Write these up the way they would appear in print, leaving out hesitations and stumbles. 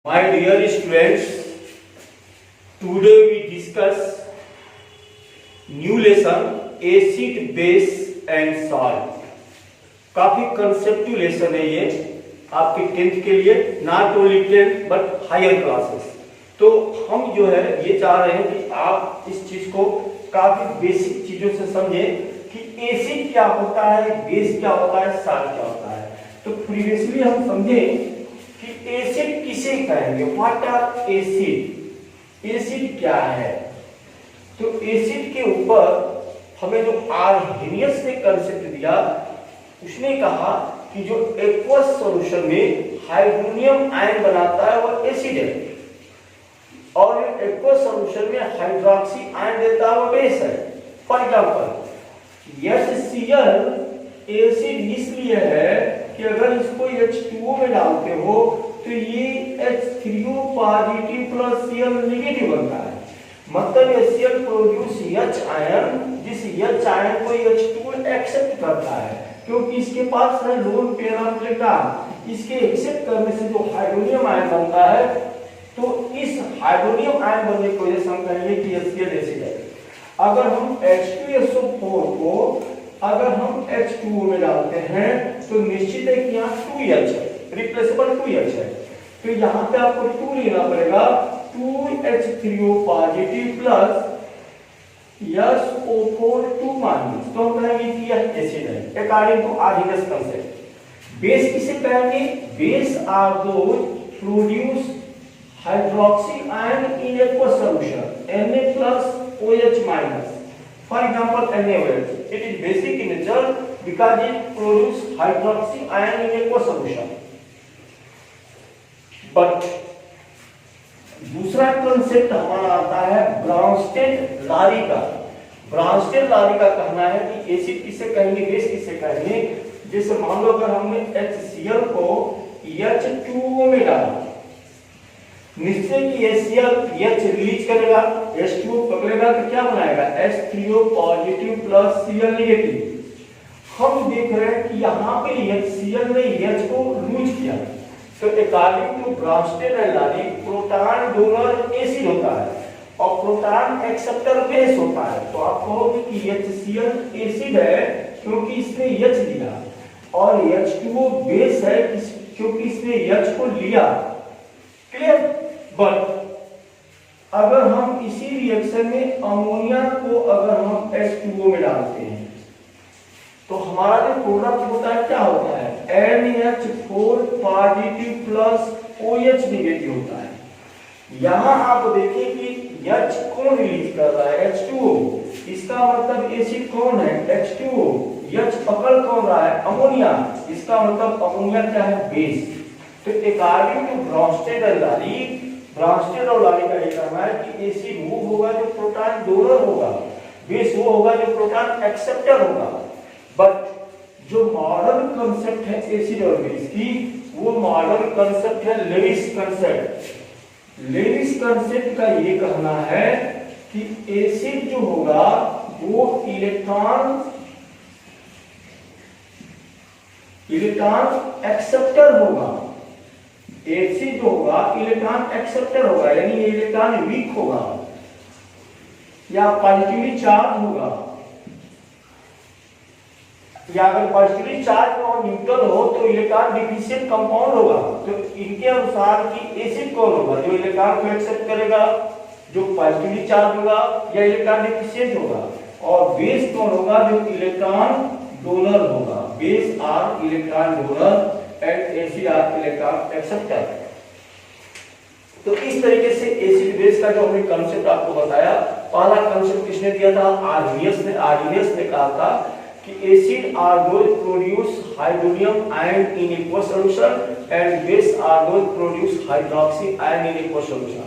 My dear students, today we discuss new lesson acid, base and salt. काफी कंसेप्टिव lesson है ये आपके 10th के लिए, not only 10th but higher classes. तो हम जो है ये चाह रहे हैं कि आप इस चीज को काफी बेसिक चीजों से समझें कि एसिड क्या होता है, बेस क्या होता है, साल्ट क्या होता है। तो प्रीवियसली हम समझें कि एसिड किसे कहेंगे, व्हाट आर एसिड, एसिड क्या है। तो एसिड के ऊपर हमें जो आर्हेनियस ने कंसेप्ट दिया, उसने कहा कि जो एक्वस सॉल्यूशन में हाइड्रोनियम आयन बनाता है वो एसिड है, और एक्वस सॉल्यूशन में हाइड्रोक्सी आयन देता है वो बेस है। फॉर एग्जांपल HCl एसिड इसलिए है कि अगर इसको H2O में डालते हो तो ये H3O positive plus Cl negative बनता है। मतलब HCl प्रोड्यूस H आयन, जिस H आयन को H2O एक्सेप्ट करता है, क्योंकि इसके पास है लोन पेयर ऑफ इलेक्ट्रॉन। इसके एक्सेप्ट करने से जो हाइड्रोनियम आयन बनता है, तो इस हाइड्रोनियम आयन बनने की वजह से हम कहेंगे कि HCl एसिड है। अगर हम H2SO4 को अगर हम H2O में डालते हैं तो निश्चित है कि यहाँ 2H है, रिप्लेसेबल 2H है, तो यहाँ पे आपको 2 लेना पड़ेगा, 2H3O positive plus SO4 2 minus. तो हम कहेंगे कि यह एसिड है according to Arrhenius concept. Base किसे कहेंगे, base are those produce hydroxy ion in aqueous solution Na+OH minus. For example, NaOH. It is basic in nature because it produces hydroxy ion in aqueous solution. But दूसरा concept हमारा आता है ब्राउनस्टेड-लारी का। ब्राउनस्टेड-लारी का कहना है कि एसिड किसे कहेंगे, बेस किसे कहेंगे। जैसे मान लो अगर हमने HCl को H2O में डाला, निश्चय कि HCl H रिलीज करेगा, H2O पकड़ेगा तो क्या बनाएगा, H3O positive plus Cl negative. हम देख रहे हैं कि यहाँ पे HCl ने H को लूज किया, तो according to Bronsted and Lowry proton donor acid होता है और प्रोटॉन एक्सेप्टर बेस होता है। तो आप कहोगे कि HCl एसिड है क्योंकि इसने H लिया, और H2O बेस है क्योंकि इसने H को लिया। क्लियर। बट अगर हम इसी रिएक्शन में अमोनिया को अगर हम H2O में डालते हैं तो हमारा जो प्रोडक्ट होता है क्या होता है, NH4 positive plus OH negative होता है। यहां आप देखिए कि H कौन रिलीज कर रहा है, H2O। इसका मतलब एसिड कौन है, H2O। H पकड़ कौन रहा है, अमोनिया। इसका मतलब अमोनिया क्या है, बेस। तो अकॉर्डिंग टू ब्राउनस्टेड और लारी का ये कहना है कि एसिड वो होगा जो प्रोटॉन डोनर होगा, बेस वो होगा जो प्रोटॉन एक्सेप्टर होगा। बट जो मॉडर्न कंसेप्ट है एसिड और बेस की, वो मॉडर्न कंसेप्ट है लेविस कंसेप्ट। लेविस कंसेप्ट का ये कहना है कि एसिड जो होगा वो इलेक्ट्रॉन एक्सेप्टर होगा। एसिड जो होगा इलेक्ट्रॉन एक्सेप्टर होगा, यानी ये इलेक्ट्रॉन वीक होगा या पॉजिटिवली चार्ज होगा, या अगर पॉजिटिवली चार्ज और न्यूट्रल हो तो इलेक्ट्रॉन डिफिशिएंट कंपाउंड होगा। तो इनके अनुसार कि एसिड कौन होगा, जो इलेक्ट्रॉन को एक्सेप्ट करेगा, जो पॉजिटिवली चार्ज होगा या इलेक्ट्रॉन डिफिशिएंट होगा, और बेस कौन होगा, जो इलेक्ट्रॉन डोनर होगा। Base are electron donor and acid are electron acceptor. तो इस तरीके से एसिड बेस का जो हमने कंसेप्ट आपको बताया, पहला कंसेप्ट किसने दिया था, आर्हेनियस ने कहा था कि acid are those produce hydronium ion in aqueous solution and base are those produce hydroxy ion in aqueous solution.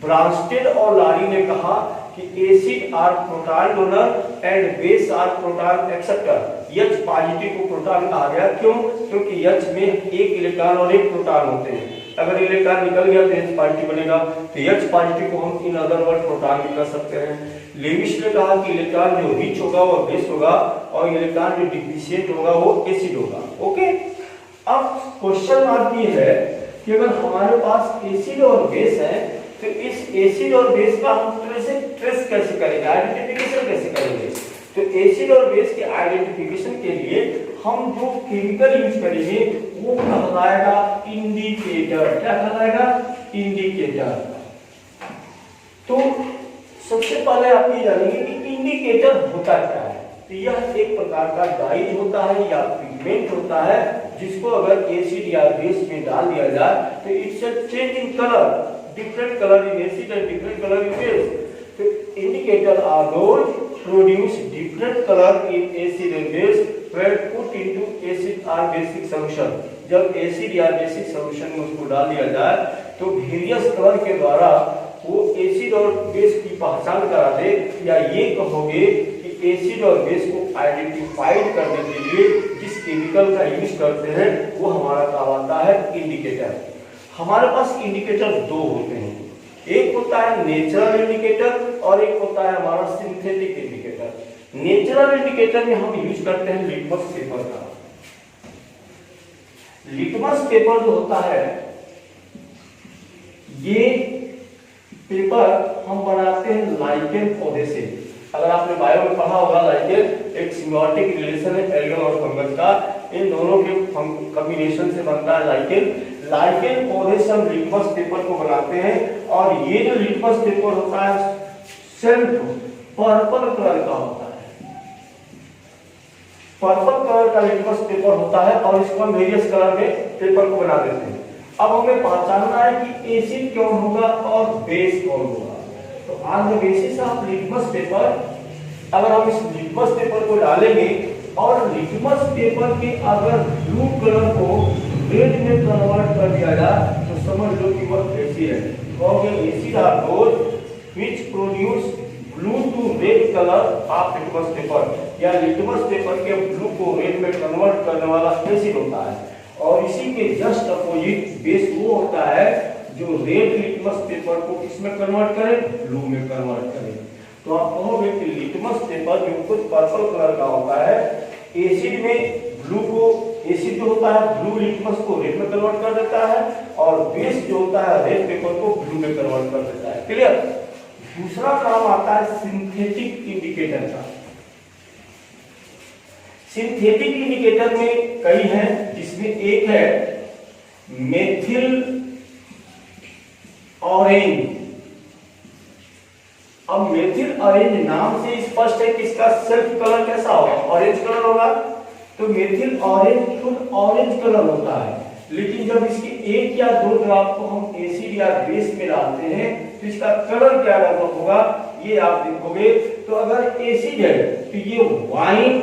Bronsted और लारी ने कहा कि acid are proton donor and base are proton acceptor. H positive को proton कहा गया, क्यों, क्योंकि H में एक इलेक्ट्रॉन और एक प्रोटॉन होते हैं। अगर इलेक्ट्रॉन निकल गया तो H पॉजिटिव बनेगा, तो H पॉजिटिव को हम इन अदर वर्ड प्रोटॉन भी कर सकते हैं। लेविस ने कहा कि इलेक्ट्रॉन जो रिच होगा वो बेस होगा, और इलेक्ट्रॉन जो डिफिशिएंट होगा वो एसिड होगा। ओके। अब क्वेश्चन मार्क ये है कि अगर हमारे पास एसिड और बेस है तो इस एसिड और बेस का हम ट्रेस कैसे करेंगे, आइडेंटिफिकेशन कैसे करेंगे। तो एसिड और बेस के आइडेंटिफिकेशन के लिए हम जो केमिकल यूज करेंगे वो कहलाएगा इंडिकेटर। क्या कहलाएगा, इंडिकेटर। तो सबसे पहले आप ये जानेंगे कि इंडिकेटर होता क्या है। तो यह एक प्रकार का डाइज होता है या पिगमेंट होता है जिसको अगर एसिड या बेस में डाल दिया जाए तो it's a change in colour, different colour in acid and different colour in base. तो indicator are those produce different color in acid and base when put into acid or basic solution। जब acid या basic solution में उसको डाल दिया जाए तो various colour के द्वारा वो एसिड और बेस की पहचान करा दे, या ये कहोगे कि एसिड और बेस को आइडेंटिफाइड करने के लिए जिस केमिकल का यूज करते हैं वो हमारा कहलाता है इंडिकेटर। हमारे पास इंडिकेटर दो होते हैं, एक होता है नेचुरल इंडिकेटर और एक होता है हमारा सिंथेटिक इंडिकेटर। नेचुरल इंडिकेटर में हम यूज करते हैं लिटमस पेपर का। लिटमस पेपर जो होता है ये पेपर हम बनाते हैं लाइकेन पौधे से। अगर आपने बायो में पढ़ा होगा लाइकेन एक सिम्बियोटिक रिलेशन है एल्गन और फंगस का, इन दोनों के कॉम्बिनेशन से बनता है लाइकेन। लाइकेन पौधे से हम लिटमस पेपर को बनाते हैं और ये जो लिटमस पेपर होता है सिर्फ पर्पल कलर का होता है। पर्पल कलर का लिटमस पेपर होता है और इसको हम वेरियस कलर में पेपर को बना देते हैं। अब हमें पहचानना है कि एसिड कौन होगा और बेस कौन होगा। तो on the basis of litmus paper, अगर हम इस लिटमस पेपर को डालेंगे और लिटमस पेपर के अगर ब्लू कलर को रेड में कन्वर्ट कर दिया जाए तो समझ लो कि वह एसिड है। कहोगे acid are those which produce blue to red colour of litmus paper, या लिटमस पेपर के ब्लू को रेड में कन्वर्ट करने वाला एसिड होता है। और इसी के जस्ट अपोजिट बेस वो होता है जो रेड लिटमस पेपर को किसमें कन्वर्ट करे, ब्लू में कन्वर्ट करे। तो आप कहोगे कि लिटमस पेपर जो कुछ पर्पल कलर का होता है, एसिड में ब्लू को, एसिड जो होता है ब्लू लिटमस को रेड में कन्वर्ट कर देता है और बेस जो होता है रेड पेपर को ब्लू में कन्वर्ट कर देता है। क्लियर। दूसरा काम आता है सिंथेटिक इंडिकेटर का। सिंथेटिक इंडिकेटर में कई हैं, जिसमें एक है मेथिल ऑरेंज। अब मेथिल ऑरेंज नाम से स्पष्ट है कि इसका सेल्फ कलर कैसा होगा, ऑरेंज कलर होगा। तो मेथिल ऑरेंज खुद ऑरेंज कलर होता है, लेकिन जब इसके एक या दो ड्रॉप को हम एसिड या बेस में डालते हैं तो इसका कलर क्या डेवलप होगा ये आप देखोगे। तो अगर एसिड है तो ये वाइन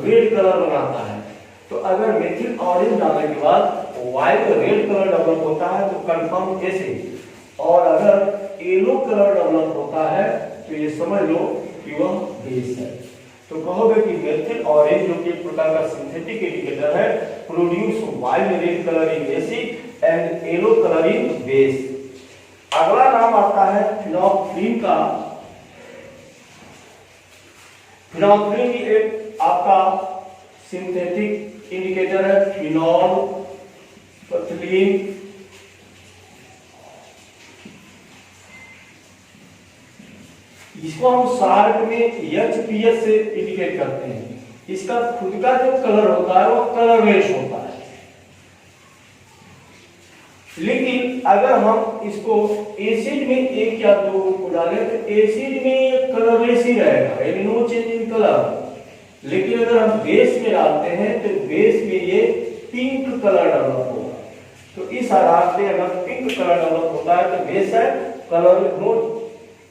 रेड कलर बनाता है। तो अगर मेथिल ऑरेंज डालने के बाद वाइन रेड कलर डेवलप होता है तो कंफर्म एसिड, और अगर येलो कलर डेवलप होता है तो ये समझ लो कि वह बेस है। तो कहोगे कि मेथिल ऑरेंज जो कि एक प्रकार का सिंथेटिक इंडिकेटर है, produce wine red colour in acid and yellow colour in base. अगला नाम आता है फिनोल्फिन का। फिनोल्फिन एक आपका सिंथेटिक इंडिकेटर है। फिनोल, फिनोल्फिन इसको हम शार्ट में HPS से इंडिकेट करते हैं। इसका खुद का जो कलर होता है वो कलरलेस होता है, लेकिन अगर हम इसको एसिड में एक या दो को डालें तो एसिड में ये कलरलेस ही रहेगा, यानी नो चेंज इन कलर। लेकिन अगर हम बेस में डालते हैं तो बेस में ये पिंक कलर डेवलप होगा। तो इस आधार से अगर पिंक कलर डेवलप होता है तो बेस है, colour no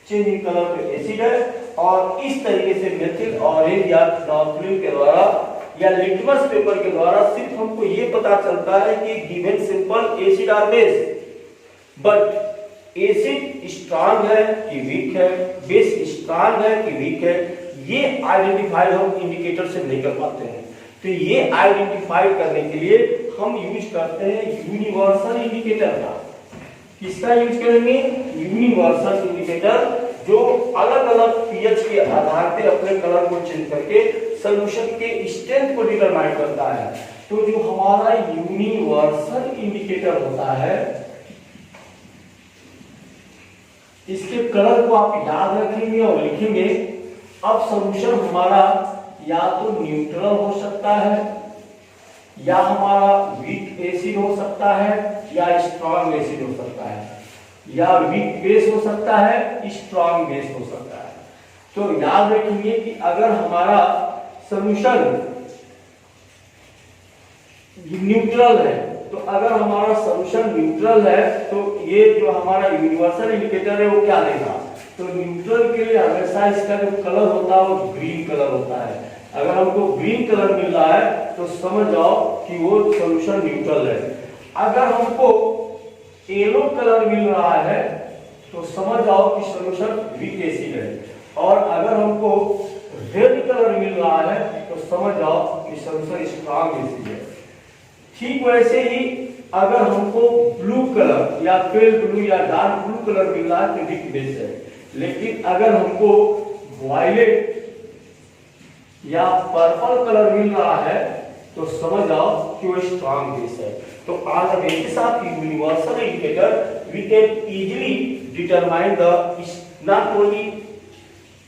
change in colour तो एसिड है। और इस तरीके से मेथिल ऑरेंज या फिनोल्फिन के द्वारा या लिटमस पेपर के द्वारा सिर्फ हमको ये पता चलता है कि गिवन सिंपल एसिड और बेस, बट एसिड स्ट्रांग है कि वीक है, बेस स्ट्रांग है कि वीक है, ये आइडेंटिफाई हम इंडिकेटर से नहीं कर पाते हैं। तो ये आइडेंटिफाई करने के लिए हम यूज करते हैं यूनिवर्सल इंडिकेटर का। किसका यूज करेंगे, यूनिवर्सल इंडिकेटर, जो अलग अलग पीएच के आधार पे अपने कलर को चेंज करके सॉल्यूशन के स्ट्रेंथ को डिटरमाइन करता है। तो जो हमारा यूनिवर्सल इंडिकेटर होता है इसके कलर को आप याद रखेंगे और लिखेंगे। अब सॉल्यूशन हमारा या तो न्यूट्रल हो सकता है, या हमारा वीक एसिड हो सकता है, या स्ट्रॉन्ग एसिड हो सकता है, या वीक बेस हो सकता है, स्ट्रॉन्ग बेस हो सकता है। तो याद रखिए कि अगर हमारा सॉल्यूशन न्यूट्रल है, तो अगर हमारा सॉल्यूशन न्यूट्रल है तो ये जो हमारा यूनिवर्सल इंडिकेटर है वो क्या देगा, तो न्यूट्रल के लिए हमेशा इसका जो कलर होता है वो ग्रीन कलर होता है। अगर हमको ग्रीन कलर मिल रहा है तो समझ जाओ कि वो सॉल्यूशन न्यूट्रल है। अगर हमको येलो कलर मिल रहा है तो समझ जाओ कि सॉल्यूशन वीक एसिड है, और अगर हमको रेड कलर मिल रहा है तो समझ जाओ कि सॉल्यूशन स्ट्रॉन्ग एसिड है। ठीक वैसे ही अगर हमको ब्लू कलर या पेल ब्लू या डार्क ब्लू कलर मिल रहा है तो वीक बेस है, लेकिन अगर हमको वायलेट या पर्पल कलर मिल रहा है तो समझ जाओ कि वो स्ट्रॉन्ग बेस है। तो on the basis of universal indicator we can easily determine the not only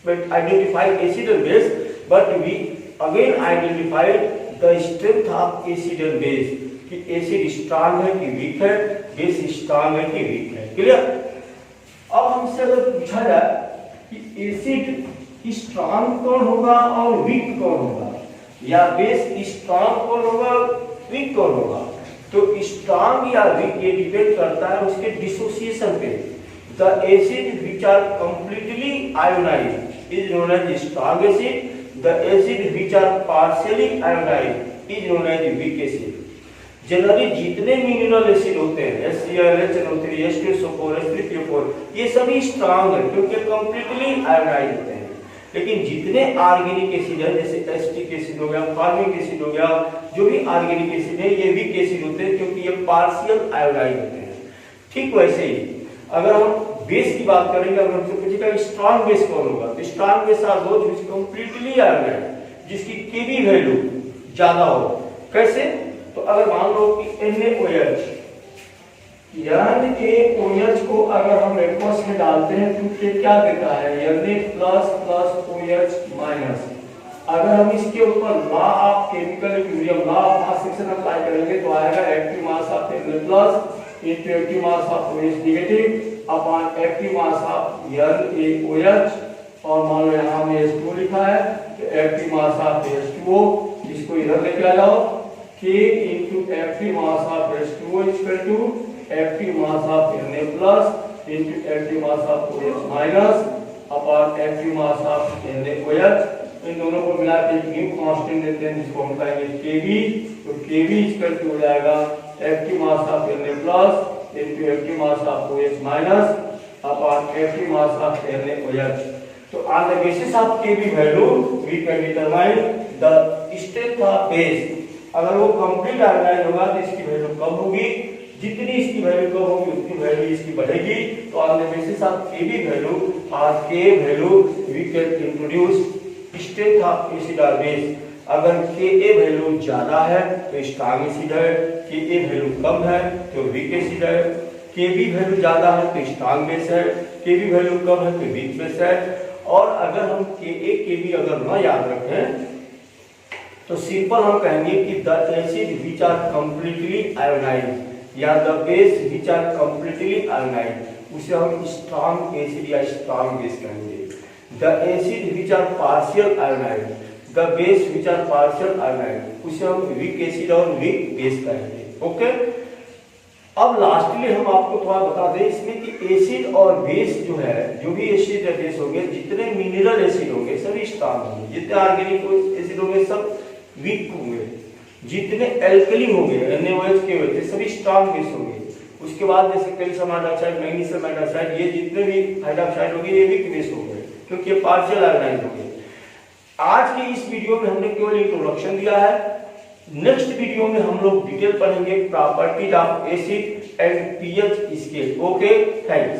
identify acid and base, but we again identify the strength of acid and base, कि एसिड स्ट्रांग है कि week है, base strong है कि week है। Clear? अब हमसे अगर पूछा जाए कि एसिड स्ट्रांग कौन होगा और वीक कौन होगा, या बेस स्ट्रांग कौन होगा वीक कौन होगा, तो स्ट्रांग या वीक ये डिपेंड करता है उसके डिसोसिएशन पे। The acid which are completely ionized is known as strong acid. The acid which are partially ionized is known as weak acid. Generally जितने मिनरल एसिड होते हैं HCl, HNO3, H2SO4, H3PO4 ये सभी strong है क्योंकि completely ionise होते हैं। लेकिन जितने ऑर्गेनिक एसिड है जैसे एसिटिक एसिड हो गया, फॉर्मिक एसिड हो गया, जो भी ऑर्गेनिक एसिड है ये वीक एसिड होते हैं क्योंकि ये पार्शियल आयोनाइज होते हैं। ठीक वैसे ही अगर हम बेस की बात करेंगे, अगर हमसे पूछेगा स्ट्रॉन्ग बेस कौन होगा, तो strong base are those which completely ionize, जिसकी Kb वैल्यू ज्यादा हो। कैसे? तो अगर मान लो कि NaOH को अगर हम एक्वस में डालते हैं तो ये क्या देता है, Na प्लस OH माइनस। अगर हम इसके ऊपर law of chemical equilibrium, law of mass section apply करेंगे तो आएगा active mass of Na plus into active mass of OH negative upon active mass of NaOH, और मान लो यहाँ में H2 लिखा है तो एक्टिव मास ऑफ H2O, इसको इधर लेके आ जाओ, K into active mass of H2O is equal to active mass of Na plus into active mass of OH minus upon active mass of NaOH। इन दोनों को मिला के एक न्यू कांस्टेंट देते हैं जिसको हम कहेंगे Kb। तो Kb is equal to हो जाएगा active mass of Na plus into active mass of OH minus upon active mass of NaOH। तो on the basis of Kb value we can determine the strength of base। अगर वो complete ionise होगा तो इसकी value कम होगी, जितनी इसकी value कम होगी उतनी वैल्यू इसकी बढ़ेगी। तो on the basis of Kb value और K value we can introduce strength of acid और बेस। अगर Ka वैल्यू ज्यादा है तो स्ट्रॉन्ग एसिड है, Ka वैल्यू कम है तो वीक एसिड है, Kb वैल्यू ज्यादा है तो स्ट्रॉन्ग बेस है, Kb वैल्यू कम है तो वीक बेस है। और अगर हम Ka Kb अगर ना याद रखें तो सिंपल हम कहेंगे कि the acid which are completely ionised या the base which are completely ionised उसे हम स्ट्रॉन्ग एसिड या स्ट्रॉन्ग बेस कहेंगे। The acid which are partial ionised, the base which are partial ionised उसे हम वीक एसिड और वीक बेस कहेंगे। Okay, अब लास्टली हम आपको थोड़ा बता दें इसमें कि एसिड और बेस जो है, जो भी एसिड या बेस होंगे, जितने मिनरल एसिड होंगे सभी स्ट्रॉन्ग होंगे, जितने ऑर्गेनिक एसिड होंगे सब वीक होंगे, जितने एल्कली होंगे NaOH के वजह से सभी स्ट्रॉन्ग बेस होंगे। उसके बाद जैसे कैल्शियम हाइड्रोक्साइड, मैग्नीशियम हाइड्रोक्साइड, ये जितने भी हाइड्रोक्साइड होंगे ये वीक बेस होंगे क्योंकि ये पार्शियल आयोनाइज होंगे। आज के इस वीडियो में हमने केवल इंट्रोडक्शन दिया है। नेक्स्ट वीडियो में हम लोग डिटेल पढ़ेंगे properties of acid and pH scale. Okay, thanks.